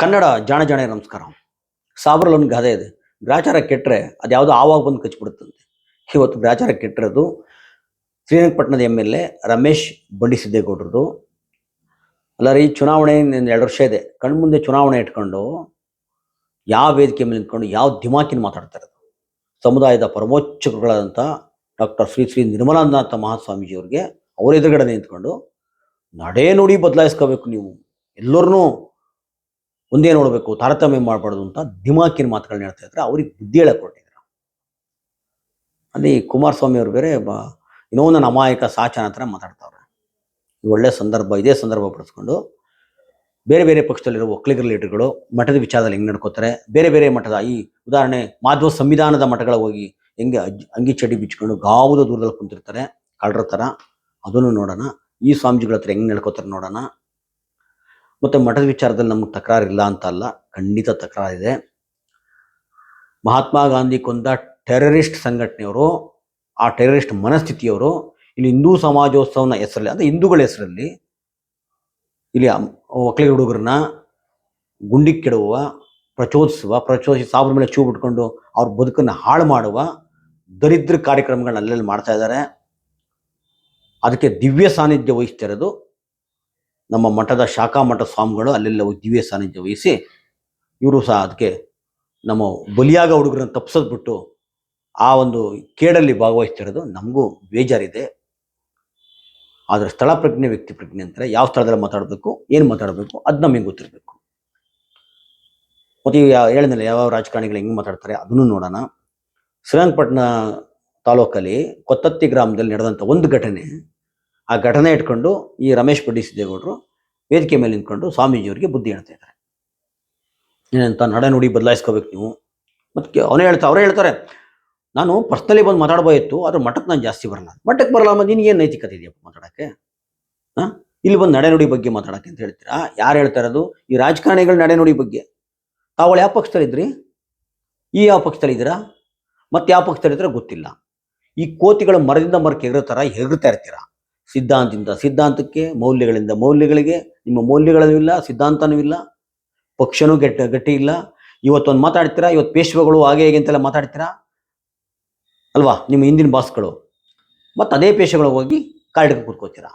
ಕನ್ನಡ ಜಾಣ ಜಾಣ ನಮಸ್ಕಾರ. ಸಾಬ್ರಲ್ಲಿ ಒಂದು ಗಾದೆ ಇದೆ, ಗ್ರಾಚಾರ ಕೆಟ್ಟರೆ ಅದು ಯಾವುದೋ ಆವಾಗ ಬಂದು ಕಚ್ಚಿಬಿಡುತ್ತಂತೆ. ಇವತ್ತು ಗ್ರಾಚಾರ ಕೆಟ್ಟಿರೋದು ಶ್ರೀರಂಗಪಟ್ಟಣದ MLA ರಮೇಶ್ ಬಂಡಿಸಿದ್ದೇಗೌಡರದು. ಅಲ್ಲ ರೀ, ಚುನಾವಣೆ 2 ವರ್ಷ ಇದೆ, ಕಣ್ಮುಂದೆ ಚುನಾವಣೆ ಇಟ್ಕೊಂಡು ಯಾವ ವೇದಿಕೆ ಮೇಲೆ ನಿಂತ್ಕೊಂಡು ಯಾವ ದಿಮಾಕಿನ ಮಾತಾಡ್ತಾ ಇರೋದು. ಸಮುದಾಯದ ಪರಮೋಚ್ಚಕಗಳಾದಂಥ ಡಾಕ್ಟರ್ ಶ್ರೀ ಶ್ರೀ ನಿರ್ಮಲಾನಂದ ಮಹಾಸ್ವಾಮೀಜಿಯವ್ರಿಗೆ ಅವ್ರ ಎದುರುಗಡೆ ನಿಂತ್ಕೊಂಡು ನಡೆ ನುಡಿ ಬದಲಾಯಿಸ್ಕೋಬೇಕು, ನೀವು ಎಲ್ಲರನ್ನೂ ಒಂದೇ ನೋಡಬೇಕು, ತಾರತಮ್ಯ ಮಾಡಬಾರ್ದು ಅಂತ ದಿಮಾಕಿನ ಮಾತುಗಳನ್ನ ಹೇಳ್ತಾ ಇದ್ರೆ ಅವ್ರಿಗೆ ಬುದ್ಧಿ ಹೇಳಕ್ಕೆ ಹೊರಟಿದ್ರು. ಅಲ್ಲಿ ಕುಮಾರಸ್ವಾಮಿ ಅವರು ಬೇರೆ ಇನ್ನೂ ನನ್ನ ಅಮಾಯಕ ಸಾಚನ ಹತ್ರ ಮಾತಾಡ್ತಾವ್ರೆ. ಒಳ್ಳೆ ಸಂದರ್ಭ, ಇದೇ ಸಂದರ್ಭ ಪಡಿಸ್ಕೊಂಡು ಬೇರೆ ಬೇರೆ ಪಕ್ಷದಲ್ಲಿರೋ ಒಕ್ಕಲಿಗರ ಲೀಡರ್ಗಳು ಮಠದ ವಿಚಾರದಲ್ಲಿ ಹೆಂಗೆ ನಡ್ಕೋತಾರೆ, ಬೇರೆ ಬೇರೆ ಮಠದ ಈ ಉದಾಹರಣೆ ಮಾಧ್ವ ಸಂವಿಧಾನದ ಮಠಗಳ ಹೋಗಿ ಹೆಂಗೆ ಅಂಗಿ ಚಡ್ಡಿ ಬಿಚ್ಕೊಂಡು ಗಾವುದ ದೂರದಲ್ಲಿ ಕುಂತಿರ್ತಾರೆ ಕಳ್ಳರ ಥರ, ಅದನ್ನು ನೋಡೋಣ. ಈ ಸ್ವಾಮೀಜಿಗಳ ಹತ್ರ ಹೆಂಗೆ ನಡ್ಕೋತಾರೆ ನೋಡೋಣ. ಮತ್ತು ಮಠದ ವಿಚಾರದಲ್ಲಿ ನಮಗೆ ತಕರಾರಿಲ್ಲ ಅಂತ ಅಲ್ಲ, ಖಂಡಿತ ತಕರಾರಿದೆ. ಮಹಾತ್ಮ ಗಾಂಧಿ ಕೊಂದ ಟೆರರಿಸ್ಟ್ ಸಂಘಟನೆಯವರು, ಆ ಟೆರರಿಸ್ಟ್ ಮನಸ್ಥಿತಿಯವರು ಇಲ್ಲಿ ಹಿಂದೂ ಸಮಾಜೋತ್ಸವನ ಹೆಸರಲ್ಲಿ, ಅಂದರೆ ಹಿಂದೂಗಳ ಹೆಸರಲ್ಲಿ ಇಲ್ಲಿ ಒಕ್ಕಲಿಗ ಹುಡುಗರನ್ನ ಗುಂಡಿಕ್ಕಿಡುವ, ಪ್ರಚೋದಿಸಿ ಸಾಬ್ರ ಮೇಲೆ ಚೂ ಬಿಟ್ಕೊಂಡು ಅವ್ರ ಬದುಕನ್ನು ಹಾಳು ಮಾಡುವ ದರಿದ್ರ ಕಾರ್ಯಕ್ರಮಗಳನ್ನ ಅಲ್ಲೆಲ್ಲಿ ಮಾಡ್ತಾ ಇದ್ದಾರೆ. ಅದಕ್ಕೆ ದಿವ್ಯ ಸಾನ್ನಿಧ್ಯ ವಹಿಸ್ತಿರೋದು ನಮ್ಮ ಮಠದ ಶಾಖಾ ಮಠ ಸ್ವಾಮಿಗಳು. ಅಲ್ಲೆಲ್ಲ ದಿವ್ಯ ಸಾನ್ನಿಧ್ಯ ವಹಿಸಿ ಇವರು ಸಹ ಅದಕ್ಕೆ ನಮ್ಮ ಬಲಿಯಾಗ ಹುಡುಗರನ್ನ ತಪ್ಪಿಸೋದ್ಬಿಟ್ಟು ಆ ಒಂದು ಕೇಡಲ್ಲಿ ಭಾಗವಹಿಸ್ತಿರೋದು ನಮಗೂ ಬೇಜಾರಿದೆ. ಆದರೆ ಸ್ಥಳ ಪ್ರಜ್ಞೆ ವ್ಯಕ್ತಿ ಪ್ರಜ್ಞೆ ಅಂತಾರೆ, ಯಾವ ಸ್ಥಳದಲ್ಲಿ ಮಾತಾಡಬೇಕು, ಏನು ಮಾತಾಡಬೇಕು ಅದು ನಮಗೆ ಗೊತ್ತಿರಬೇಕು. ಮತ್ತು ಹೇಳಿದ್ನಲ್ಲ ಯಾವ ರಾಜಕಾರಣಿಗಳು ಹೆಂಗೆ ಮಾತಾಡ್ತಾರೆ ಅದನ್ನು ನೋಡೋಣ. ಶ್ರೀರಂಗಪಟ್ಟಣ ತಾಲೂಕಲ್ಲಿ ಕೊತ್ತತ್ತಿ ಗ್ರಾಮದಲ್ಲಿ ನಡೆದಂಥ ಒಂದು ಘಟನೆ, ಆ ಘಟನೆ ಇಟ್ಕೊಂಡು ಈ ರಮೇಶ್ ಬಂಡಿಸಿದ್ದೇಗೌಡರು ವೇದಿಕೆ ಮೇಲೆ ನಿಂತ್ಕೊಂಡು ಸ್ವಾಮೀಜಿಯವರಿಗೆ ಬುದ್ಧಿ ಹೇಳ್ತಾ ಇದ್ದಾರೆ. ಏನಂತ, ನಡೆ ನುಡಿ ಬದಲಾಯಿಸ್ಕೋಬೇಕು ನೀವು. ಮತ್ತು ಅವರೇ ಹೇಳ್ತಾರೆ, ನಾನು ಪರ್ಸ್ನಲಿ ಬಂದು ಮಾತಾಡ್ಬೋಯಿತ್ತು, ಆದ್ರೆ ಮಠಕ್ಕೆ ನಾನು ಜಾಸ್ತಿ ಬರಲ್ಲ. ಮಠಕ್ಕೆ ಬರಲ್ಲ ಮತ್ತು ನಿನಗೆ ಏನು ನೈತಿಕತೆ ಇದೆಯಪ್ಪ ಮಾತಾಡೋಕ್ಕೆ? ಇಲ್ಲಿ ಬಂದು ನಡೆನುಡಿ ಬಗ್ಗೆ ಮಾತಾಡೋಕ್ಕೆ ಅಂತ ಹೇಳ್ತೀರಾ? ಯಾರು ಹೇಳ್ತಾ ಇರೋದು? ಈ ರಾಜಕಾರಣಿಗಳ ನಡೆನುಡಿ ಬಗ್ಗೆ. ತಾವುಗಳು ಯಾವ ಪಕ್ಷದಲ್ಲಿದ್ರಿ? ಯಾವ ಪಕ್ಷದಲ್ಲಿದ್ದೀರಾ? ಮತ್ತೆ ಯಾವ ಪಕ್ಷದಲ್ಲಿದ್ದರೆ ಗೊತ್ತಿಲ್ಲ. ಈ ಕೋತಿಗಳು ಮರದಿಂದ ಮರಕ್ಕೆ ಎಗರೋ ಥರ ಎಗರ್ತಾ ಇರ್ತೀರಾ. ಸಿದ್ಧಾಂತದಿಂದ ಸಿದ್ಧಾಂತಕ್ಕೆ, ಮೌಲ್ಯಗಳಿಂದ ಮೌಲ್ಯಗಳಿಗೆ. ನಿಮ್ಮ ಮೌಲ್ಯಗಳೂ ಇಲ್ಲ, ಸಿದ್ಧಾಂತನೂ ಇಲ್ಲ, ಪಕ್ಷನೂ ಗಟ್ಟಿ ಇಲ್ಲ. ಇವತ್ತೊಂದು ಮಾತಾಡ್ತೀರಾ, ಇವತ್ತು ಪೇಶ್ವೆಗಳು ಹಾಗೆ ಹೇಗೆ ಅಂತೆಲ್ಲ ಮಾತಾಡ್ತೀರಾ ಅಲ್ವಾ, ನಿಮ್ಮ ಹಿಂದಿನ ಬಾಸ್ಗಳು. ಮತ್ತು ಅದೇ ಪೇಶೆಗಳು ಹೋಗಿ ಕಾಯ್ದಕ್ಕೆ ಕೂತ್ಕೋತೀರಾ.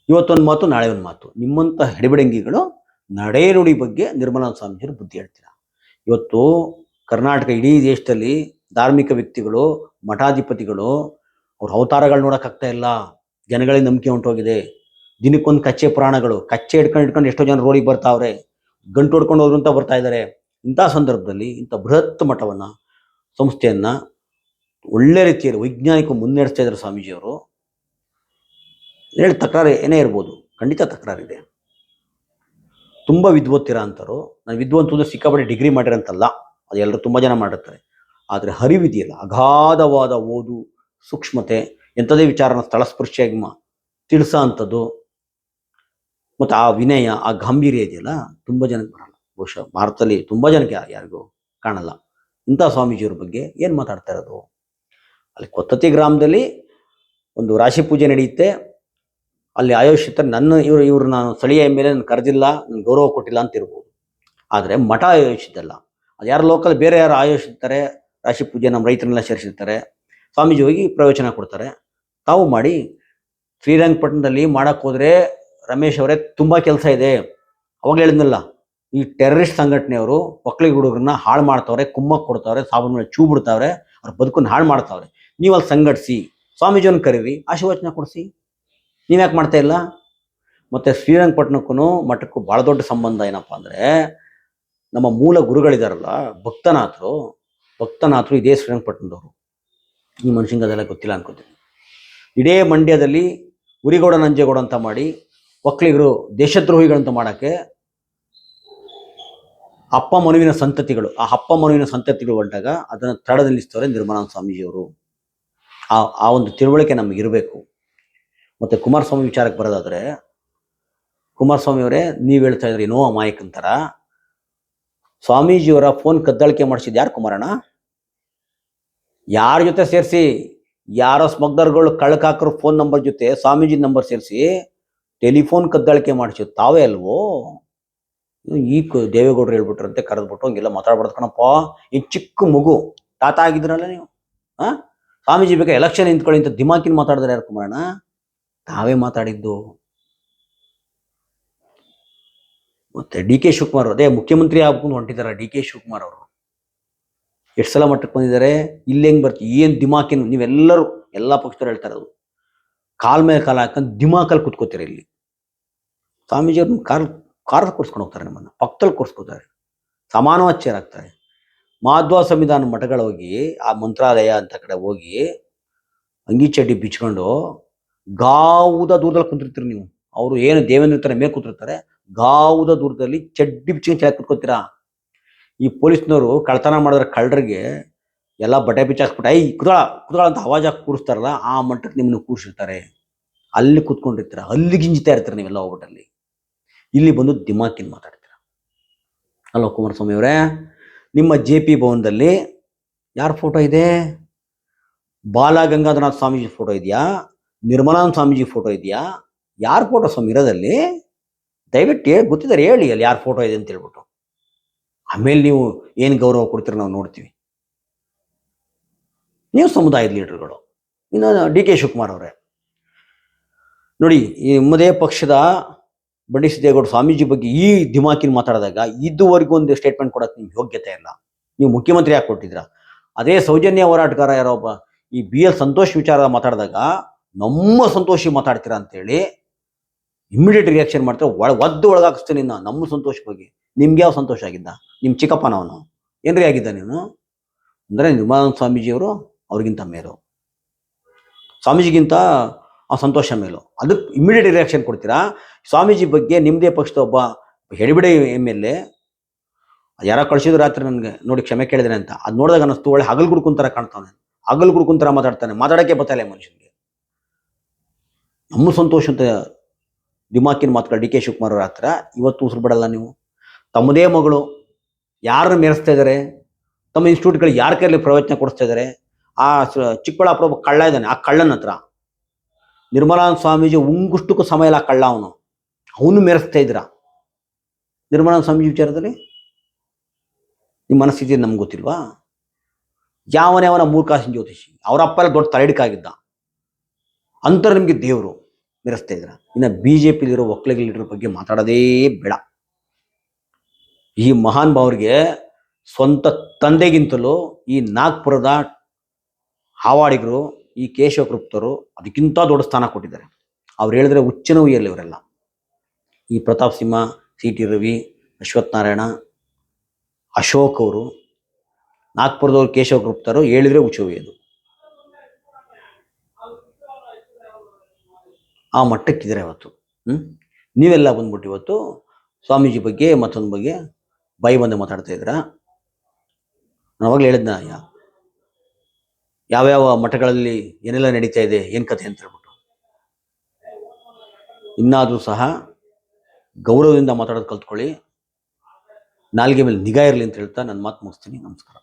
ಇವತ್ತೊಂದು ಮಾತು, ನಾಳೆ ಒಂದು ಮಾತು. ನಿಮ್ಮಂಥ ಹೆಡಬೆಡಂಗಿಗಳು ನಡೆ ನುಡಿ ಬಗ್ಗೆ ನಿರ್ಮಲಾನಂದ ಸ್ವಾಮೀಜಿಯವರು ಬುದ್ಧಿ ಹೇಳ್ತೀರಾ. ಇವತ್ತು ಕರ್ನಾಟಕ ಇಡೀ ದೇಶದಲ್ಲಿ ಧಾರ್ಮಿಕ ವ್ಯಕ್ತಿಗಳು, ಮಠಾಧಿಪತಿಗಳು ಅವ್ರ ಅವತಾರಗಳು ನೋಡೋಕ್ಕಾಗ್ತಾ ಇಲ್ಲ. ಜನಗಳಿಗೆ ನಂಬಿಕೆ ಹೊಂಟೋಗಿದೆ. ದಿನಕ್ಕೊಂದು ಕಚ್ಚೆ ಪುರಾಣಗಳು, ಕಚ್ಚೆ ಇಟ್ಕೊಂಡು ಎಷ್ಟೋ ಜನ ರೋಡಿಗೆ ಬರ್ತಾವ್ರೆ, ಗಂಟು ಹೊಡ್ಕೊಂಡು ಹೋದ್ರು ಅಂತ ಬರ್ತಾ ಇದ್ದಾರೆ. ಇಂಥ ಸಂದರ್ಭದಲ್ಲಿ ಇಂಥ ಬೃಹತ್ ಮಠವನ್ನು, ಸಂಸ್ಥೆಯನ್ನು ಒಳ್ಳೆ ರೀತಿಯಲ್ಲಿ ವೈಜ್ಞಾನಿಕ ಮುನ್ನಡೆಸ್ತಾ ಇದ್ದಾರೆ ಸ್ವಾಮೀಜಿಯವರು. ಹೇಳಿ ತಕರಾರು ಏನೇ ಇರ್ಬೋದು, ಖಂಡಿತ ತಕರಾರಿದೆ. ತುಂಬ ವಿದ್ವತ್ತಿರ ಅಂತಾರೋ, ನಾನು ವಿದ್ವಂತ ಅಂದರೆ ಸಿಕ್ಕಾಪಟ್ಟೆ ಡಿಗ್ರಿ ಮಾಡಿರೋಂತಲ್ಲ, ಅದು ಎಲ್ಲರೂ ತುಂಬ ಜನ ಮಾಡಿರ್ತಾರೆ. ಆದರೆ ಅರಿವಿದೆಯಲ್ಲ, ಅಗಾಧವಾದ ಓದು, ಸೂಕ್ಷ್ಮತೆ, ಎಂಥದೇ ವಿಚಾರನ ಸ್ಥಳಸ್ಪರ್ಶಿಯಾಗಿ ತಿಳಿಸೋ ಅಂಥದ್ದು, ಮತ್ತು ಆ ವಿನಯ, ಆ ಗಾಂಭೀರ್ಯ ಇದೆಯಲ್ಲ, ತುಂಬ ಜನಕ್ಕೆ ಬರಲ್ಲ. ಬಹುಶಃ ಭಾರತದಲ್ಲಿ ತುಂಬ ಜನಕ್ಕೆ ಯಾರಿಗೂ ಕಾಣಲ್ಲ. ಇಂಥ ಸ್ವಾಮೀಜಿಯವ್ರ ಬಗ್ಗೆ ಏನು ಮಾತಾಡ್ತಾ ಇರೋದು? ಅಲ್ಲಿ ಕೊತ್ತತ್ತಿ ಗ್ರಾಮದಲ್ಲಿ ಒಂದು ರಾಶಿ ಪೂಜೆ ನಡೆಯುತ್ತೆ. ಅಲ್ಲಿ ಆಯೋಜಿಸ್ತಾರೆ. ಇವರು ನಾನು ಸ್ಥಳೀಯ ಮೇಲೆ ನಾನು ಕರೆದಿಲ್ಲ, ನನ್ನ ಗೌರವ ಕೊಟ್ಟಿಲ್ಲ ಅಂತ ಇರ್ಬೋದು. ಆದರೆ ಮಠ ಆಯೋಜಿಸಿದ್ದಲ್ಲ, ಅದು ಯಾರು ಲೋಕಲ್ ಬೇರೆ ಯಾರು ಆಯೋಜಿಸಿರ್ತಾರೆ ರಾಶಿ ಪೂಜೆ, ನಮ್ಮ ರೈತರನ್ನೆಲ್ಲ ಸೇರಿಸಿರ್ತಾರೆ. ಸ್ವಾಮೀಜಿ ಹೋಗಿ ಪ್ರವಚನ ಕೊಡ್ತಾರೆ. ತಾವು ಮಾಡಿ. ಶ್ರೀರಂಗಪಟ್ಟಣದಲ್ಲಿ ಮಾಡೋಕ್ಕೆ ಹೋದರೆ ರಮೇಶ್ ಅವರೇ ತುಂಬ ಕೆಲಸ ಇದೆ. ಅವಾಗ ಹೇಳಿದ್ನಲ್ಲ, ಈ ಟೆರರಿಸ್ಟ್ ಸಂಘಟನೆಯವರು ಒಕ್ಕಲಿಗ ಹುಡುಗರನ್ನ ಹಾಳು ಮಾಡ್ತಾವ್ರೆ, ಕುಮ್ಮಕ್ಕೆ ಕೊಡ್ತಾವ್ರೆ, ಸಾಬನ ಮೇಲೆ ಚೂ ಬಿಡ್ತಾವ್ರೆ, ಅವ್ರ ಬದುಕನ್ನು ಹಾಳು ಮಾಡ್ತಾವ್ರೆ. ನೀವು ಅಲ್ಲಿ ಸಂಘಟಿಸಿ, ಸ್ವಾಮೀಜಿಯನ್ನು ಕರೀರಿ, ಆಶೀರ್ವಚನ ಕೊಡಿಸಿ. ನೀವ್ಯಾಕೆ ಮಾಡ್ತಾ ಇಲ್ಲ? ಮತ್ತು ಶ್ರೀರಂಗಪಟ್ಟಣಕ್ಕೂ ಮಠಕ್ಕೂ ಭಾಳ ದೊಡ್ಡ ಸಂಬಂಧ ಏನಪ್ಪ ಅಂದರೆ, ನಮ್ಮ ಮೂಲ ಗುರುಗಳಿದಾರಲ್ಲ ಭಕ್ತನಾಥರು ಇದೇ ಶ್ರೀರಂಗಪಟ್ಟಣದವರು. ಈ ಮನುಷ್ಯಂಗೆ ಅದೆಲ್ಲ ಗೊತ್ತಿಲ್ಲ ಅನ್ಕೋತೀನಿ. ಇಡೇ ಮಂಡ್ಯದಲ್ಲಿ ಉರಿಗೌಡ ನಂಜೇಗೌಡ ಅಂತ ಮಾಡಿ ಒಕ್ಕಲಿಗರು ದೇಶದ್ರೋಹಿಗಳಂತ ಮಾಡೋಕ್ಕೆ ಅಪ್ಪ ಮನುವಿನ ಸಂತತಿಗಳು, ಆ ಅಪ್ಪ ಮನುವಿನ ಸಂತತಿಗಳು ಹೊಂಟಾಗ ಅದನ್ನು ತಡ ನಿಲ್ಲಿಸ್ತವ್ರೆ ನಿರ್ಮಲಾನಂದ ಸ್ವಾಮೀಜಿಯವರು. ಆ ಒಂದು ತಿಳುವಳಿಕೆ ನಮಗಿರಬೇಕು. ಮತ್ತು ಕುಮಾರಸ್ವಾಮಿ ವಿಚಾರಕ್ಕೆ ಬರೋದಾದರೆ, ಕುಮಾರಸ್ವಾಮಿಯವರೇ, ನೀವು ಹೇಳ್ತಾ ಇದ್ರಿ ಏನೋ ಅಮಾಯಕಂತರ. ಸ್ವಾಮೀಜಿಯವರ ಫೋನ್ ಕದ್ದಾಳಿಕೆ ಮಾಡಿಸಿದ್ದು ಯಾರು ಕುಮಾರಣ್ಣ? ಯಾರ ಜೊತೆ ಸೇರಿಸಿ? ಯಾರೋ ಸ್ಮಗ್ಲರ್ಗಳು ಕಳ್ಳಕಾಕರು ಫೋನ್ ನಂಬರ್ ಜೊತೆ ಸ್ವಾಮೀಜಿ ನಂಬರ್ ಸೇರಿಸಿ ಟೆಲಿಫೋನ್ ಕದ್ದಾಳಿಕೆ ಮಾಡಿಸಿದ್ದು ತಾವೇ ಅಲ್ವೋ? ದೇವೇಗೌಡರು ಹೇಳ್ಬಿಟ್ರಂತೆ, ಕರೆದ್ಬಿಟ್ಟು ಹಂಗೆಲ್ಲ ಮಾತಾಡ್ಬಾರ್ದು ಕಣಪ್ಪ, ಈ ಚಿಕ್ಕ ಮಗು ತಾತ ಆಗಿದ್ರಲ್ಲ ನೀವು. ಸ್ವಾಮೀಜಿ ಬೇಕಾ ಎಲೆಕ್ಷನ್ ನಿಂತ್ಕೊಳ್ಳಿ ಅಂತ ದಿಮಾಕಿನ ಮಾತಾಡಿದ್ರೆ ಯಾರು ಕುಮಾರಣ್ಣ? ತಾವೇ ಮಾತಾಡಿದ್ದು. ಮತ್ತೆ ಡಿ ಕೆ ಶಿವಕುಮಾರ್ ಅದೇ ಮುಖ್ಯಮಂತ್ರಿ ಆಗ್ಕೊಂಡು ಹೊಂಟಿದ್ದಾರೆ ಡಿ ಕೆ ಶಿವಕುಮಾರ್ ಅವರು. ಎಷ್ಟು ಸಲ ಮಟ್ಟಕ್ಕೆ ಬಂದಿದ್ದಾರೆ. ಇಲ್ಲಿ ಹೆಂಗ್ ಬರ್ತೀವಿ, ಏನು ದಿಮಾಕಿನ ನೀವೆಲ್ಲರೂ ಎಲ್ಲ ಪಕ್ಷದವ್ರು ಹೇಳ್ತಾ ಇರೋದು, ಕಾಲ್ ಮೇಲೆ ಕಾಲ ಹಾಕೊಂಡು ದಿಮಾಕಲ್ಲಿ ಕುತ್ಕೋತೀರಿ. ಇಲ್ಲಿ ಸ್ವಾಮೀಜಿ ಅವ್ರನ್ನ ಕಾರ್ ಕೂರಿಸ್ಕೊಂಡು ಹೋಗ್ತಾರೆ, ನಿಮ್ಮನ್ನು ಪಕ್ಕದಲ್ಲಿ ಕೂರಿಸ್ಕೋತಾರೆ, ಸಮಾನವಾಚೇರ್ ಆಗ್ತಾರೆ. ಮಾಧ್ವ ಸಂವಿಧಾನ ಮಠಗಳು ಹೋಗಿ ಆ ಮಂತ್ರಾಲಯ ಅಂತ ಕಡೆ ಹೋಗಿ ಅಂಗಿ ಚಡ್ಡಿ ಬಿಚ್ಕೊಂಡು ಗಾವುದ ದೂರದಲ್ಲಿ ಕುಂತಿರ್ತೀರಿ ನೀವು. ಅವರು ಏನು ದೇವೇಂದ್ರ ಥರ ಮೇಲೆ ಕೂತಿರ್ತಾರೆ, ಗಾವುದ ದೂರದಲ್ಲಿ ಚಡ್ಡಿ ಬಿಚ್ಕೊಂಡು ಕೆಳಗೆ ಕುತ್ಕೋತೀರಾ. ಈ ಪೊಲೀಸ್ನವರು ಕಳ್ತನ ಮಾಡಿದ್ರೆ ಕಳ್ಳರಿಗೆ ಎಲ್ಲ ಬಟ್ಟೆ ಬಿಚ್ಚಾಕ್ಬಿಟ್ಟು ಕುದಳ ಅಂತ ಅವಾಜ್ ಹಾಕಿ ಕೂರಿಸ್ತಾರಲ್ಲ, ಆ ಮಟ್ಟಕ್ಕೆ ನಿಮ್ಮನ್ನು ಕೂರಿಸಿರ್ತಾರೆ. ಅಲ್ಲಿ ಕೂತ್ಕೊಂಡಿರ್ತೀರ, ಅಲ್ಲಿ ಗಿಂಜ್ತಾ ಇರ್ತೀರ ನೀವೆಲ್ಲ ಹೋಗ್ಬಿಟ್ಟಲ್ಲಿ. ಇಲ್ಲಿ ಬಂದು ದಿಮಾಕಿನ ಮಾತಾಡ್ತೀರ. ಅಲ್ವ ಕುಮಾರಸ್ವಾಮಿ ಅವರೇ? ನಿಮ್ಮ JP ಭವನದಲ್ಲಿ ಯಾರ ಫೋಟೋ ಇದೆ? ಬಾಲ ಗಂಗಾಧರನಾಥ ಸ್ವಾಮೀಜಿ ಫೋಟೋ ಇದೆಯಾ? ನಿರ್ಮಲಾನಂದ ಸ್ವಾಮೀಜಿ ಫೋಟೋ ಇದೆಯಾ? ಯಾರ ಫೋಟೋ ಸ್ವಾಮಿ ಇರೋದಲ್ಲಿ? ದಯವಿಟ್ಟು ಗೊತ್ತಿದ್ದಾರೆ ಹೇಳಿ ಅಲ್ಲಿ ಯಾರ ಫೋಟೋ ಇದೆ ಅಂತ ಹೇಳ್ಬಿಟ್ಟು. ಆಮೇಲೆ ನೀವು ಏನು ಗೌರವ ಕೊಡ್ತೀರ ನಾವು ನೋಡ್ತೀವಿ. ನೀವು ಸಮುದಾಯದ ಲೀಡರ್ಗಳು. ಇನ್ನು ಡಿ ಕೆ ಶಿವಕುಮಾರ್ ಅವರೇ ನೋಡಿ, ಈ ನಿಮ್ಮದೇ ಪಕ್ಷದ ಬಂಡಿ ಸಿದ್ದೇಗೌಡ ಸ್ವಾಮೀಜಿ ಬಗ್ಗೆ ಈ ದಿಮಾಕಿನ ಮಾತಾಡಿದಾಗ ಇದುವರೆಗೂ ಒಂದು ಸ್ಟೇಟ್ಮೆಂಟ್ ಕೊಡೋಕೆ ನಿಮ್ಗೆ ಯೋಗ್ಯತೆ ಇಲ್ಲ. ನೀವು ಮುಖ್ಯಮಂತ್ರಿ ಯಾಕೆ ಕೊಟ್ಟಿದ್ದೀರಾ? ಅದೇ ಸೌಜನ್ಯ ಹೋರಾಟಗಾರ ಯಾರೊಬ್ಬ ಈ BL ಸಂತೋಷ್ ವಿಚಾರ ಮಾತಾಡಿದಾಗ ನಮ್ಮ ಸಂತೋಷಿ ಮಾತಾಡ್ತೀರಾ ಅಂತೇಳಿ ಇಮ್ಮಿಡಿಯೇಟ್ ರಿಯಾಕ್ಷನ್ ಮಾಡ್ತಾರೆ. ಒಳಗಾಕಿಸ್ತೀನಿ ನಮ್ಮ ಸಂತೋಷ ಬಗ್ಗೆ. ನಿಮ್ಗೆ ಯಾವ ಸಂತೋಷ ಆಗಿದ್ದ? ನಿಮ್ಮ ಚಿಕ್ಕಪ್ಪನವನು ಏನ್ರಿ ಆಗಿದ್ದ ನೀನು? ಅಂದರೆ ನಿರ್ಮಲಾನಂದ ಸ್ವಾಮೀಜಿಯವರು ಅವ್ರಿಗಿಂತ ಮೇಲು, ಸ್ವಾಮೀಜಿಗಿಂತ ಆ ಸಂತೋಷ ಮೇಲು. ಅದಕ್ಕೆ ಇಮ್ಮಿಡಿಯೇಟ್ ರಿಯಾಕ್ಷನ್ ಕೊಡ್ತೀರಾ? ಸ್ವಾಮೀಜಿ ಬಗ್ಗೆ ನಿಮ್ಮದೇ ಪಕ್ಷದ ಒಬ್ಬ ಹೆಡಿಬಿಡೆ MLA ಯಾರೋ ಕಳಿಸಿದ್ರು ರಾತ್ರಿ ನನಗೆ ನೋಡಿ ಕ್ಷಮೆ ಕೇಳಿದ್ರೆ ಅಂತ. ಅದು ನೋಡಿದಾಗ ಅನ್ನಿಸ್ತು ಒಳ್ಳೆ ಹಗಲು ಗುಡ್ಕುಂತರ ಕಾಣ್ತಾನೆ, ಹಗಲು ಗುಡ್ಕುಂತರ ಮಾತಾಡ್ತಾನೆ, ಮಾತಾಡೋಕ್ಕೆ ಬತ್ತಲ್ಲ ಮನುಷ್ಯನಿಗೆ. ನಮ್ಮ ಸಂತೋಷ ಅಂತ ದಿಮಾಕಿನ ಮಾತುಗಳು ಡಿ ಕೆ ಶಿವಕುಮಾರ್ ಅವ್ರ ಹತ್ರ ಇವತ್ತು ಉಸಿರು ಬಿಡಲ್ಲ ನೀವು. ತಮ್ಮದೇ ಮಗಳು ಯಾರನ್ನ ಮೆರೆಸ್ತಾ ಇದ್ದಾರೆ, ತಮ್ಮ ಇನ್ಸ್ಟಿಟ್ಯೂಟ್ಗಳಿಗೆ ಯಾರ ಕೈಯಲ್ಲಿ ಪ್ರವಚನ ಕೊಡಿಸ್ತಾ ಇದ್ದಾರೆ. ಆ ಚಿಕ್ಕಬಳ್ಳಾಪುರ ಒಬ್ಬ ಕಳ್ಳ ಇದ್ದಾನೆ, ಆ ಕಳ್ಳನ ಹತ್ರ ನಿರ್ಮಲಾನಂದ ಸ್ವಾಮೀಜಿ ಉಂಗುಷ್ಟಕ್ಕೂ ಸಮಯ ಇಲ್ಲ, ಕಳ್ಳ ಅವನು ಮೆರೆಸ್ತಾ ಇದ್ದೀರಾ. ನಿರ್ಮಲಾನಂದ ಸ್ವಾಮೀಜಿ ವಿಚಾರದಲ್ಲಿ ನಿಮ್ಮ ಮನಸ್ಥಿತಿ ನಮ್ಗೆ ಗೊತ್ತಿಲ್ವಾ? ಯಾವನ ಮೂರ್ಖಾಸಿನ ಜ್ಯೋತಿಷಿ, ಅವರ ಅಪ್ಪ ಎಲ್ಲ ದೊಡ್ಡ ತಲೆಡಿಕಾಗಿದ್ದ ಅಂತರ ನಿಮಗೆ ದೇವರು ಮೆರೆಸ್ತಾ ಇದ್ದೀರಾ. ಇನ್ನು BJPಲಿರೋ ಒಕ್ಕಲಿಗ ಲೀಡರ್ ಬಗ್ಗೆ ಮಾತಾಡೋದೇ ಬೇಡ. ಈ ಮಹಾನ್ ಭಾವರಿಗೆ ಸ್ವಂತ ತಂದೆಗಿಂತಲೂ ಈ ನಾಗ್ಪುರದ ಹಾವಾಡಿಗರು, ಈ ಕೇಶವಕೃಪ್ತರು ಅದಕ್ಕಿಂತ ದೊಡ್ಡ ಸ್ಥಾನ ಕೊಟ್ಟಿದ್ದಾರೆ. ಅವ್ರು ಹೇಳಿದ್ರೆ ಹುಚ್ಚನ ಉಯ್ಯಲ್ಲಿ ಇವರೆಲ್ಲ. ಈ ಪ್ರತಾಪ್ ಸಿಂಹ, CT ರವಿ, ಅಶ್ವಥ್ ನಾರಾಯಣ, ಅಶೋಕ್ ಅವರು, ನಾಗ್ಪುರದವ್ರು ಕೇಶವಕೃಪ್ತರು ಹೇಳಿದ್ರೆ ಹುಚ್ಚ ಉಯ್ಯೋದು. ಆ ಮಟ್ಟಕ್ಕಿದ್ರೆ ಇವತ್ತು. ನೀವೆಲ್ಲ ಬಂದ್ಬಿಟ್ಟು ಇವತ್ತು ಸ್ವಾಮೀಜಿ ಬಗ್ಗೆ ಮತ್ತೊಂದು ಬಗ್ಗೆ ಬಾಯಿ ಬಂದು ಮಾತಾಡ್ತಾ ಇದ್ದೀರಾ. ನಾನು ಅವಾಗಲೇ ಹೇಳಿದ್ನ ಯಾವ್ಯಾವ ಮಠಗಳಲ್ಲಿ ಏನೆಲ್ಲ ನಡೀತಾ ಇದೆ, ಏನು ಕಥೆ ಅಂತ ಹೇಳ್ಬಿಟ್ಟು. ಇನ್ನಾದರೂ ಸಹ ಗೌರವದಿಂದ ಮಾತಾಡೋದು ಕಲ್ತ್ಕೊಳ್ಳಿ, ನಾಲ್ಗೆ ಮೇಲೆ ನಿಗಾ ಇರಲಿ ಅಂತ ಹೇಳ್ತಾ ನನ್ನ ಮಾತು ಮುಗಿಸ್ತೀನಿ. ನಮಸ್ಕಾರ.